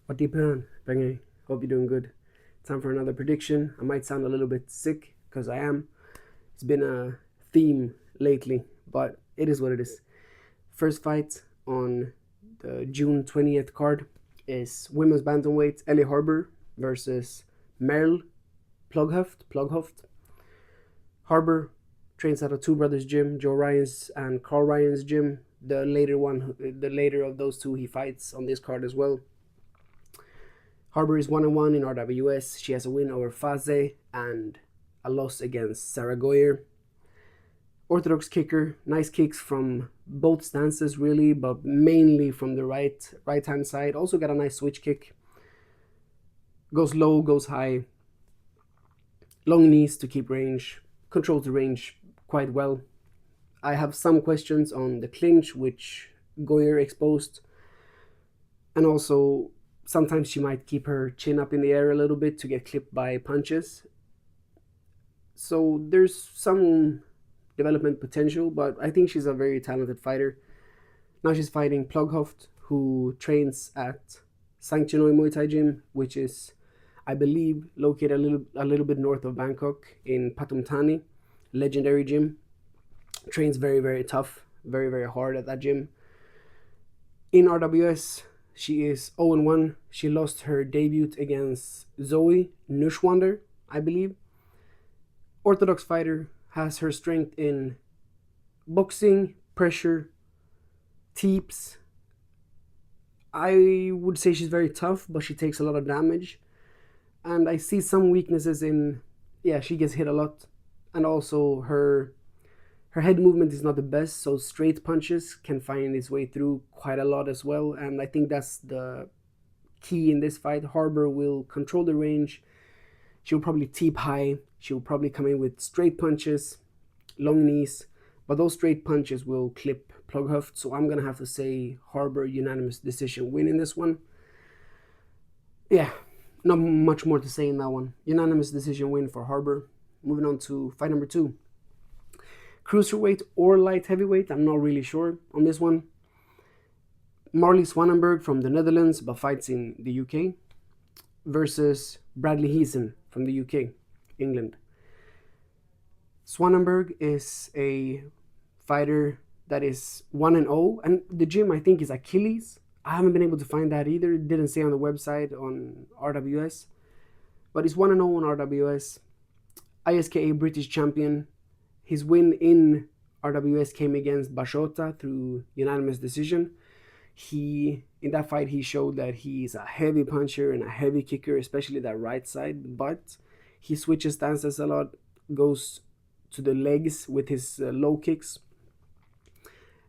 What deep on, Bengi? Hope you're doing good. Time for another prediction. I might sound a little bit sick because I am. It's been a theme lately, but it is what it is. First fight on the June 20th card is women's bantamweight Ellie Harbour versus Merle Plughoft. Harbour trains at a Two Brothers gym, Joe Ryan's and Carl Ryan's gym. The later of those two, he fights on this card as well. Harbour is 1-1 in RWS. She has a win over Faze and a loss against Sarah Goyer. Orthodox kicker, nice kicks from both stances really, but mainly from the right hand side. Also got a nice switch kick. Goes low, goes high. Long knees to keep range. Controls the range quite well. I have some questions on the clinch, which Goyer exposed. And also, sometimes she might keep her chin up in the air a little bit to get clipped by punches. So there's some development potential, but I think she's a very talented fighter. Now she's fighting Plughoft, who trains at Sanctionoi Muay Thai Gym, which is, I believe, located a little bit north of Bangkok in Pathum Thani. Legendary gym. Trains very, very tough, very, very hard at that gym. In RWS, she is 0-1. She lost her debut against Zoe Nushwander, I believe. Orthodox fighter, has her strength in boxing, pressure, teeps. I would say she's very tough, but she takes a lot of damage. And I see some weaknesses in, she gets hit a lot. And also her head movement is not the best, so straight punches can find its way through quite a lot as well. And I think that's the key in this fight. Harbour will control the range. She'll probably teep high. She'll probably come in with straight punches, long knees, but those straight punches will clip Plughoft. So I'm going to have to say Harbour unanimous decision win in this one. Yeah, not much more to say in that one. Unanimous decision win for Harbour. Moving on to fight number 2. Cruiserweight or light heavyweight, I'm not really sure on this one. Marley Swanenberg from the Netherlands, but fights in the UK, versus Bradley Heason from the UK, England. Swanenberg is a fighter that is 1-0, and the gym I think is Achilles. I haven't been able to find that either. It didn't say on the website on RWS, but he's 1-0 on RWS. ISKA British champion. His win in RWS came against Bashota through unanimous decision. In that fight, he showed that he's a heavy puncher and a heavy kicker, especially that right side, but he switches stances a lot, goes to the legs with his low kicks.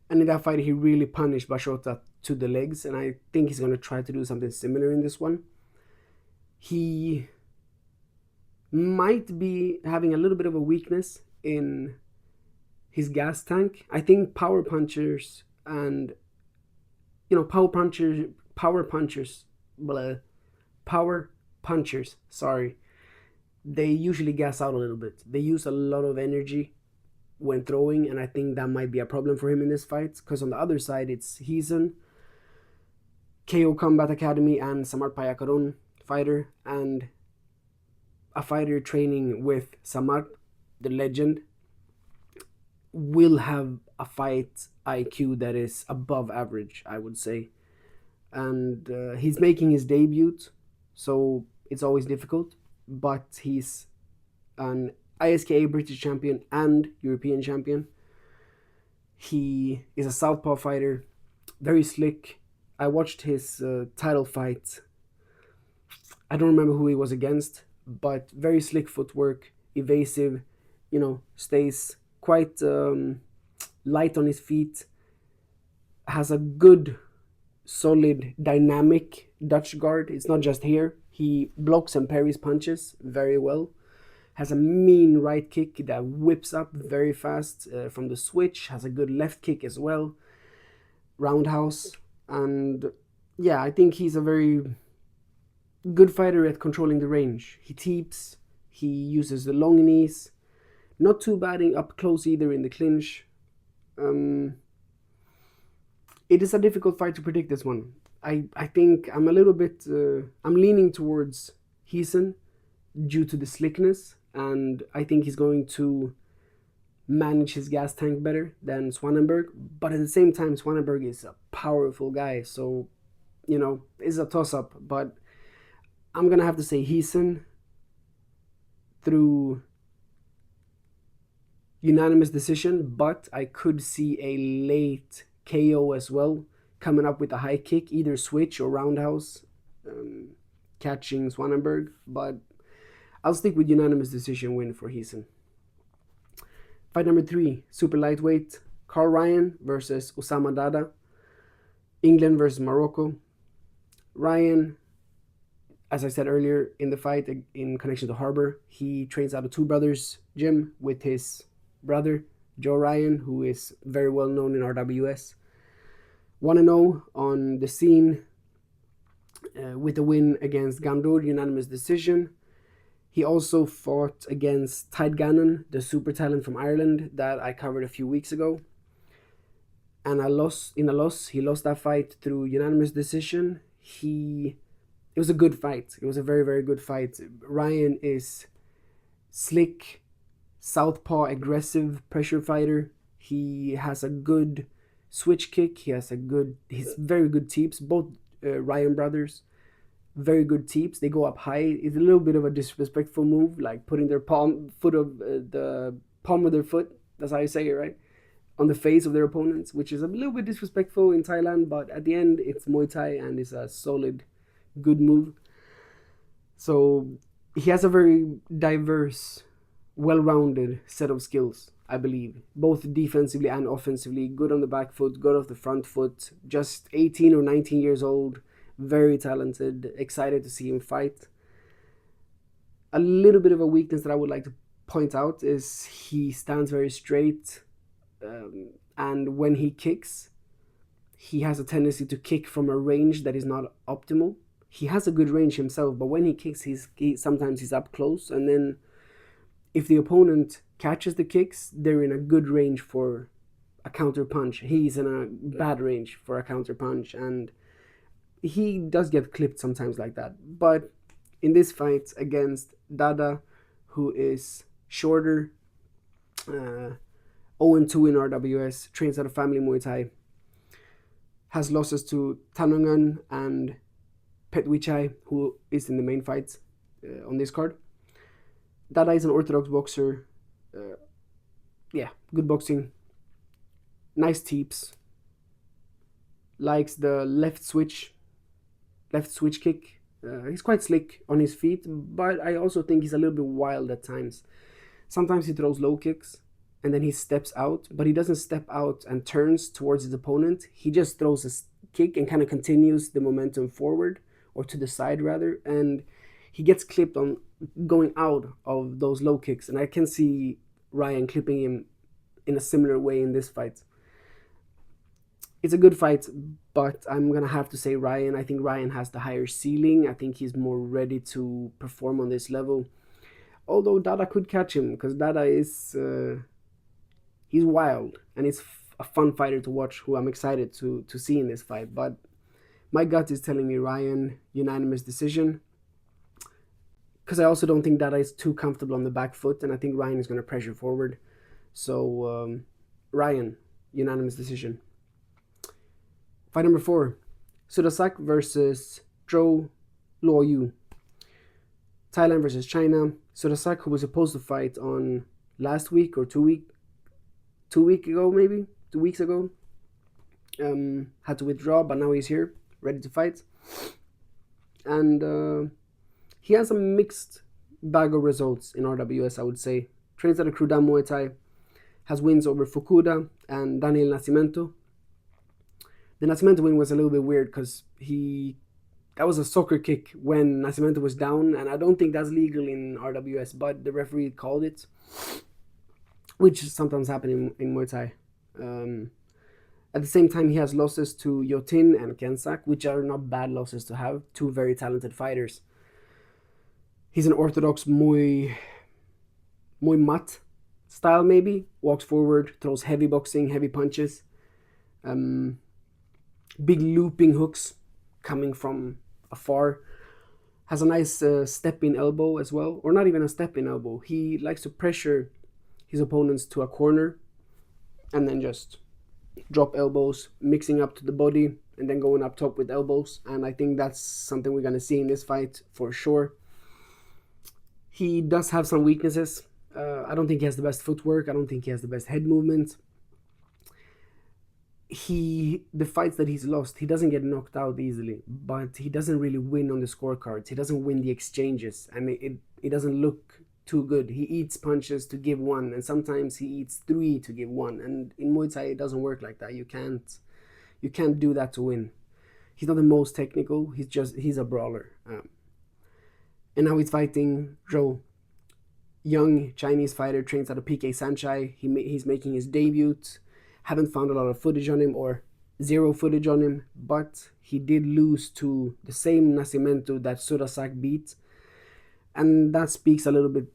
And in that fight, he really punished Bashota to the legs, and I think he's going to try to do something similar in this one. He might be having a little bit of a weakness in his gas tank. I think power punchers, sorry, they usually gas out a little bit. They use a lot of energy when throwing, and I think that might be a problem for him in this fight, because on the other side it's Heason, KO Combat Academy and Samar Payakaron fighter, and a fighter training with Samar, the legend, will have a fight IQ that is above average, I would say. And he's making his debut, so it's always difficult, but he's an ISKA British champion and European champion. He is a southpaw fighter, very slick. I watched his title fight. I don't remember who he was against, but very slick footwork, evasive, stays quite light on his feet, has a good, solid, dynamic Dutch guard. It's not just here. He blocks and parries punches very well. Has a mean right kick that whips up very fast from the switch. Has a good left kick as well. Roundhouse. And yeah, I think he's a very good fighter at controlling the range. He teeps. He uses the long knees. Not too bad up close either in the clinch. It is a difficult fight to predict, this one. I think I'm a little bit I'm leaning towards Heeson due to the slickness, and I think he's going to manage his gas tank better than Swanenberg. But at the same time, Swanenberg is a powerful guy, so it's a toss up. But I'm gonna have to say Heeson through unanimous decision, but I could see a late KO as well, coming up with a high kick, either switch or roundhouse, catching Swanenberg. But I'll stick with unanimous decision win for Heeson. Fight number 3, super lightweight, Carl Ryan versus Osama Dada, England versus Morocco. Ryan, as I said earlier in the fight in connection to Harbor, he trains out of Two Brothers gym with his brother, Joe Ryan, who is very well known in RWS. 1-0 on the scene with a win against Gandour, unanimous decision. He also fought against Tide Gannon, the super talent from Ireland that I covered a few weeks ago. And he lost that fight through unanimous decision. It was a good fight. It was a very, very good fight. Ryan is slick, southpaw, aggressive pressure fighter. He has a good switch kick. He's very good teeps. Both Ryan brothers, very good teeps. They go up high. It's a little bit of a disrespectful move, like putting their the palm of their foot. That's how you say it, right? On the face of their opponents, which is a little bit disrespectful in Thailand. But at the end, it's Muay Thai and it's a solid, good move. So he has a very diverse, well-rounded set of skills, I believe, both defensively and offensively. Good on the back foot, good off the front foot. Just 18 or 19 years old, very talented. Excited to see him fight. A little bit of a weakness that I would like to point out is he stands very straight, and when he kicks, he has a tendency to kick from a range that is not optimal. He has a good range himself, but when he kicks, sometimes he's up close, and then if the opponent catches the kicks, they're in a good range for a counter punch. He's in a bad range for a counter punch, and he does get clipped sometimes like that. But in this fight against Dada, who is shorter, 0-2 in RWS, trains out of Family Muay Thai, has losses to Tanungan and Petwichai, who is in the main fights on this card. Dada is an orthodox boxer. Good boxing. Nice teeps. Likes the left switch kick. He's quite slick on his feet, but I also think he's a little bit wild at times. Sometimes he throws low kicks and then he steps out, but he doesn't step out and turns towards his opponent. He just throws a kick and kind of continues the momentum forward, or to the side rather, and he gets clipped on going out of those low kicks, and I can see Ryan clipping him in a similar way in this fight. It's a good fight, but I'm gonna have to say Ryan. I think Ryan has the higher ceiling. I think he's more ready to perform on this level, although Dada could catch him, because Dada is he's wild and he's a fun fighter to watch, who I'm excited to see in this fight. But my gut is telling me Ryan, unanimous decision, because I also don't think Dada is too comfortable on the back foot, and I think Ryan is going to pressure forward. So Ryan, unanimous decision. Fight number 4, Sudasak versus Zhou Luoyu. Thailand versus China. Sudasak, who was supposed to fight on last week or 2 weeks ago, had to withdraw, but now he's here, ready to fight. And he has a mixed bag of results in RWS, I would say. Trains at a Krudan Muay Thai, has wins over Fukuda and Daniel Nascimento. The Nascimento win was a little bit weird because that was a soccer kick when Nascimento was down, and I don't think that's legal in RWS, but the referee called it, which sometimes happens in Muay Thai. At the same time, he has losses to Yotin and Kensak, which are not bad losses to have, two very talented fighters. He's an orthodox Muay mat style, maybe. Walks forward, throws heavy boxing, heavy punches. Big looping hooks. coming from afar. Has a nice step-in elbow as well, or not even a step-in elbow. He likes to pressure his opponents to a corner and then just drop elbows, mixing up to the body and then going up top with elbows. And I think that's something we're going to see in this fight for sure. He does have some weaknesses. I don't think he has the best footwork. I don't think he has the best head movement. The fights that he's lost, he doesn't get knocked out easily, but he doesn't really win on the scorecards. He doesn't win the exchanges, and it doesn't look too good. He eats punches to give one, and sometimes he eats three to give one. And in Muay Thai, it doesn't work like that. You can't do that to win. He's not the most technical. He's a brawler. And now he's fighting Zhou, young Chinese fighter, trains out of PK Sanchai. He's making his debut. Haven't found a lot of footage on him, or zero footage on him, but he did lose to the same Nascimento that Surasak beat. And that speaks a little bit,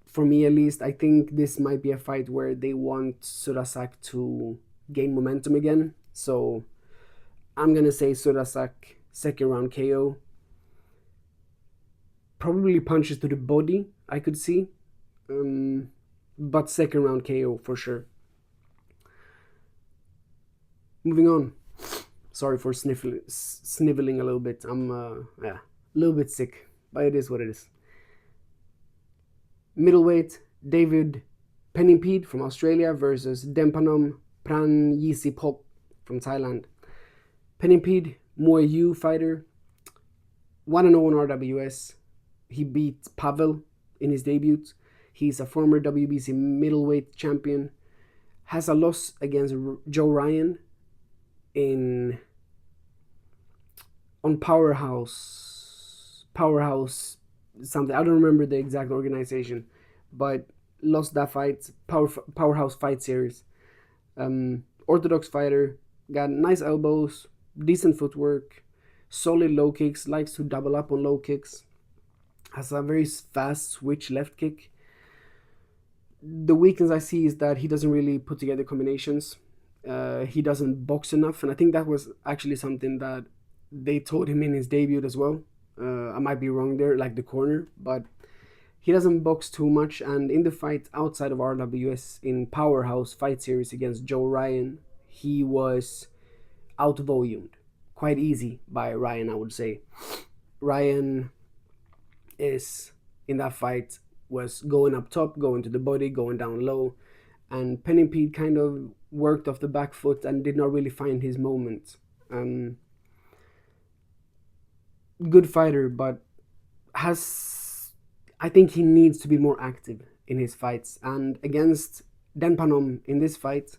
for me at least. I think this might be a fight where they want Surasak to gain momentum again. So I'm going to say Surasak second round KO. Probably punches to the body, I could see. But second round KO for sure. Moving on. Sorry for sniveling a little bit. I'm a little bit sick, but it is what it is. Middleweight, David Penimpede from Australia versus Dempanam Pranyisipok from Thailand. Penimpede, Muay Thai fighter, 1-0 on RWS. He beat Pavel in his debut. He's a former WBC middleweight champion. Has a loss against Joe Ryan on Powerhouse something. I don't remember the exact organization, but lost that fight. Powerhouse Fight Series. Orthodox fighter, got nice elbows, decent footwork, solid low kicks, likes to double up on low kicks, has a very fast switch left kick. The weakness I see is that he doesn't really put together combinations. He doesn't box enough, and I think that was actually something that they told him in his debut as well. I might be wrong there, like the corner, but he doesn't box too much. And in the fight outside of RWS in Powerhouse Fight Series against Joe Ryan, he was out-volumed quite easy by Ryan, I would say. Ryan is in that fight was going up top, going to the body, going down low, and Penimpede kind of worked off the back foot and did not really find his moment. Good fighter, but I think he needs to be more active in his fights. And against Denpanom in this fight,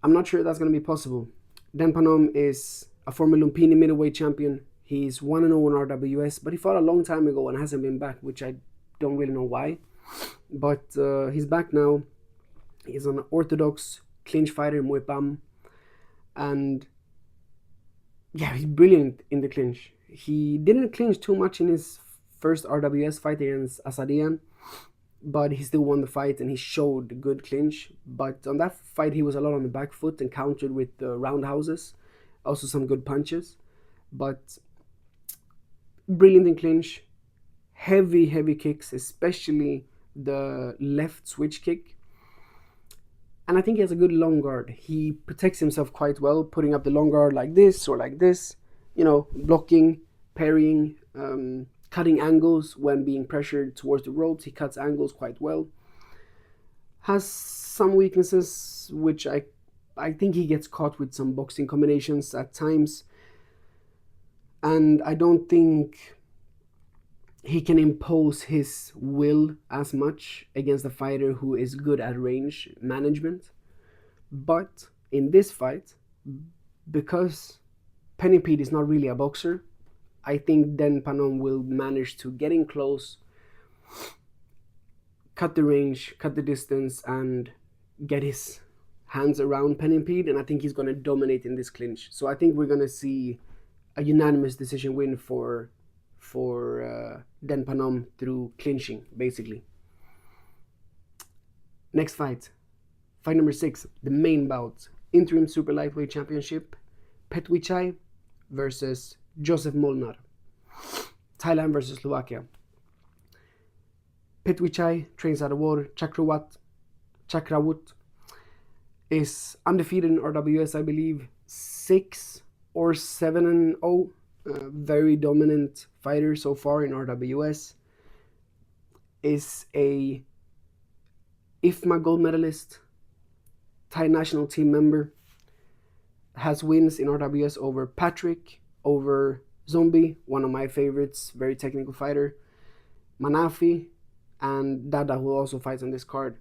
I'm not sure that's going to be possible. Denpanom is a former Lumpini middleweight champion. He's 1-0 on RWS, but he fought a long time ago and hasn't been back, which I don't really know why. But he's back now. He's an orthodox clinch fighter, Muay Pam. And yeah, he's brilliant in the clinch. He didn't clinch too much in his first RWS fight against Asadian, but he still won the fight and he showed good clinch. But on that fight, he was a lot on the back foot and countered with roundhouses, also some good punches. But brilliant in clinch, heavy kicks, especially the left switch kick. And I think he has a good long guard. He protects himself quite well, putting up the long guard like this or like this, blocking, parrying, cutting angles when being pressured towards the ropes. He cuts angles quite well. Has some weaknesses, which I think he gets caught with some boxing combinations at times. And I don't think he can impose his will as much against a fighter who is good at range management. But in this fight, because Penimpede is not really a boxer, I think Denpanom will manage to get in close, cut the range, cut the distance, and get his hands around Penimpede, and I think he's going to dominate in this clinch. So I think we're going to see a unanimous decision win for Denpanom through clinching, basically. Next fight number 6, the main bout, interim super lightweight championship, Petwichai versus Joseph Molnar. Thailand versus Slovakia. Petwichai trains out of War. Chakrawut is undefeated in RWS, I believe, 6 or 7-0. Very dominant fighter so far in RWS. Is a IFMA gold medalist, Thai national team member. Has wins in RWS over Patrick, over Zombie, one of my favorites, very technical fighter, Manafi, and Dada, who also fights on this card.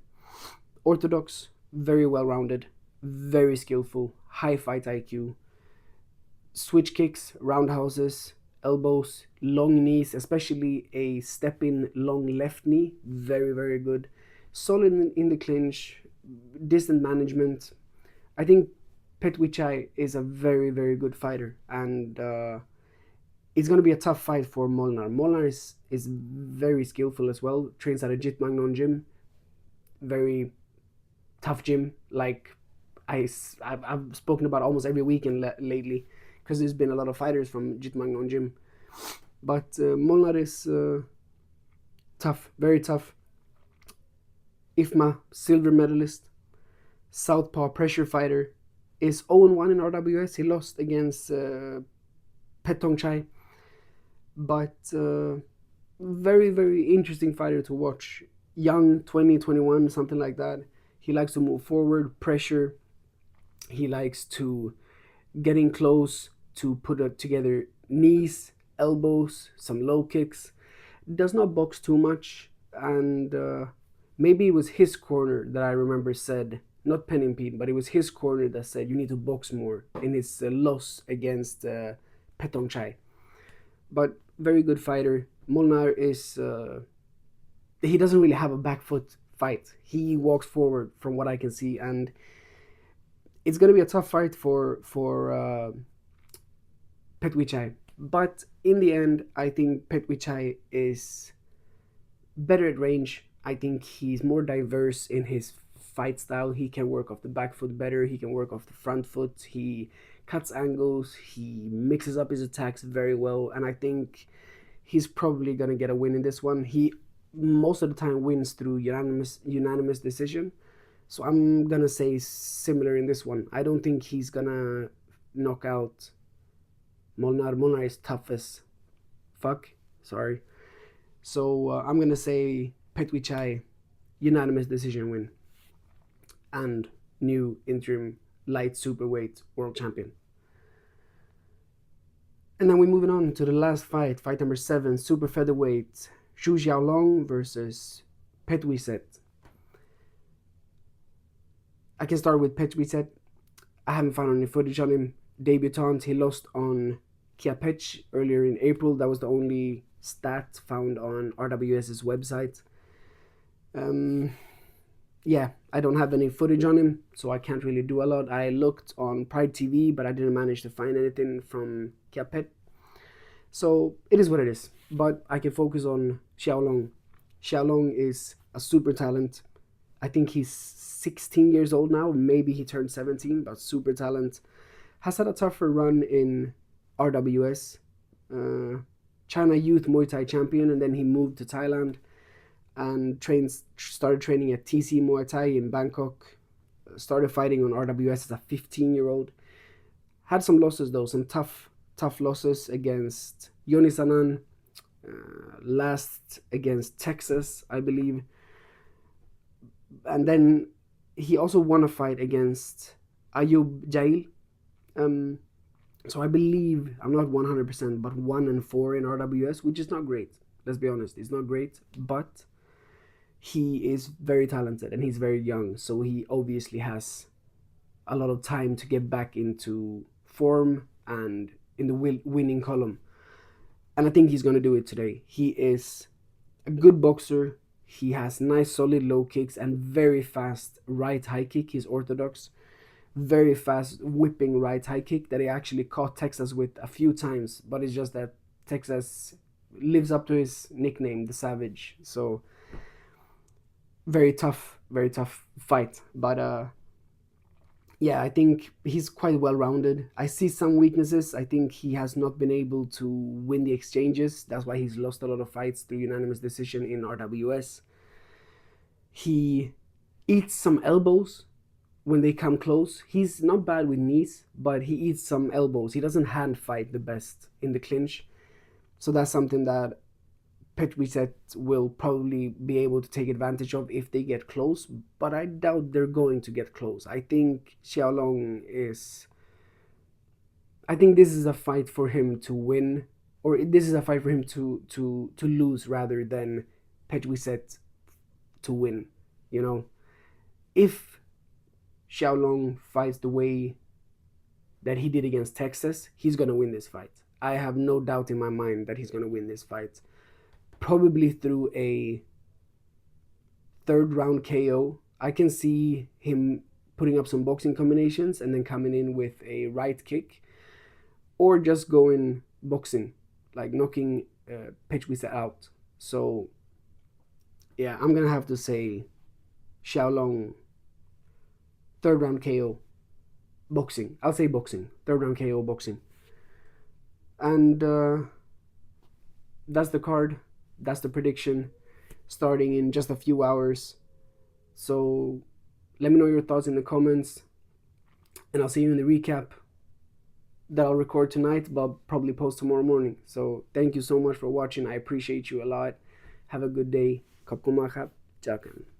Orthodox, very well rounded, very skillful, high fight IQ, switch kicks, roundhouses, elbows, long knees, especially a step in long left knee, very, very good. Solid in the clinch, distant management. I think Petwichai is a very, very good fighter, and it's going to be a tough fight for Molnar. Molnar is very skillful as well, trains at a Jit Magnon gym, very tough gym, like I've spoken about almost every weekend lately, because there's been a lot of fighters from Jit Magnon gym. But Molnar is tough, very tough. IFMA silver medalist, southpaw pressure fighter, is 0-1 in RWS. He lost against Petongchai, but very, very interesting fighter to watch. Young, 20, 21, something like that. He likes to move forward, pressure. He likes to get in close, to put together knees, elbows, some low kicks. Does not box too much, and maybe it was his corner that I remember said, not Pen and Pete, but it was his corner that said you need to box more in his loss against Petongchai. But very good fighter. Molnar is he doesn't really have a back foot fight. He walks forward from what I can see, and it's gonna be a tough fight for Petwichai. But in the end, I think Petwichai is better at range. I think he's more diverse in his fight style. He can work off the back foot better. He can work off the front foot. He cuts angles. He mixes up his attacks very well. And I think he's probably going to get a win in this one. He most of the time wins through unanimous decision. So I'm going to say similar in this one. I don't think he's going to knock out Molnar. Molnar is tough as fuck. Sorry. So I'm going to say Petwichai unanimous decision win, and new interim light superweight world champion. And then we're moving on to the last fight, fight number 7, super featherweight, Zhu Xiaolong versus Petwiset. I can start with Petwiset. I haven't found any footage on him. Debutant, he lost on Kiapech earlier in April. That was the only stat found on RWS's website. Yeah, I don't have any footage on him, so I can't really do a lot. I looked on Pride TV, but I didn't manage to find anything from Kiapet. So it is what it is. But I can focus on Xiaolong. Xiaolong is a super talent. I think he's 16 years old now. Maybe he turned 17, but super talent. Has had a tougher run in RWS. China Youth Muay Thai champion, and then he moved to Thailand and started training at TC Muay Thai in Bangkok. Started fighting on RWS as a 15-year-old. Had some losses though, some tough losses against Yonisanan, last against Texas, I believe. And then he also won a fight against Ayub Jail. So I believe, I'm not 100%, but 1-4 in RWS, which is not great. Let's be honest, it's not great, but he is very talented and he's very young. So he obviously has a lot of time to get back into form and in the winning column. And I think he's going to do it today. He is a good boxer. He has nice solid low kicks and very fast right high kick. He's orthodox. Very fast whipping right high kick that he actually caught Texas with a few times. But it's just that Texas lives up to his nickname, the Savage. So very tough fight. But yeah, I think he's quite well rounded. I see some weaknesses. I think he has not been able to win the exchanges. That's why he's lost a lot of fights through unanimous decision in RWS. He eats some elbows when they come close. He's not bad with knees, but he eats some elbows. He doesn't hand fight the best in the clinch. So that's something that Petrovic will probably be able to take advantage of if they get close, but I doubt they're going to get close. I think Xiaolong is. I think this is a fight for him to win, or this is a fight for him to lose rather than Petrovic to win. You know, if Xiaolong fights the way that he did against Texas, he's gonna win this fight. I have no doubt in my mind that he's gonna win this fight. Probably through a third round KO. I can see him putting up some boxing combinations and then coming in with a right kick, or just going boxing, like knocking Petrovic out. So yeah, I'm gonna have to say Xiaolong third round KO boxing. I'll say boxing, third round KO boxing, and that's the card. That's the prediction, starting in just a few hours. So let me know your thoughts in the comments, and I'll see you in the recap that I'll record tonight, but probably post tomorrow morning. So thank you so much for watching. I appreciate you a lot. Have a good day. Kapkumahap. Jakan.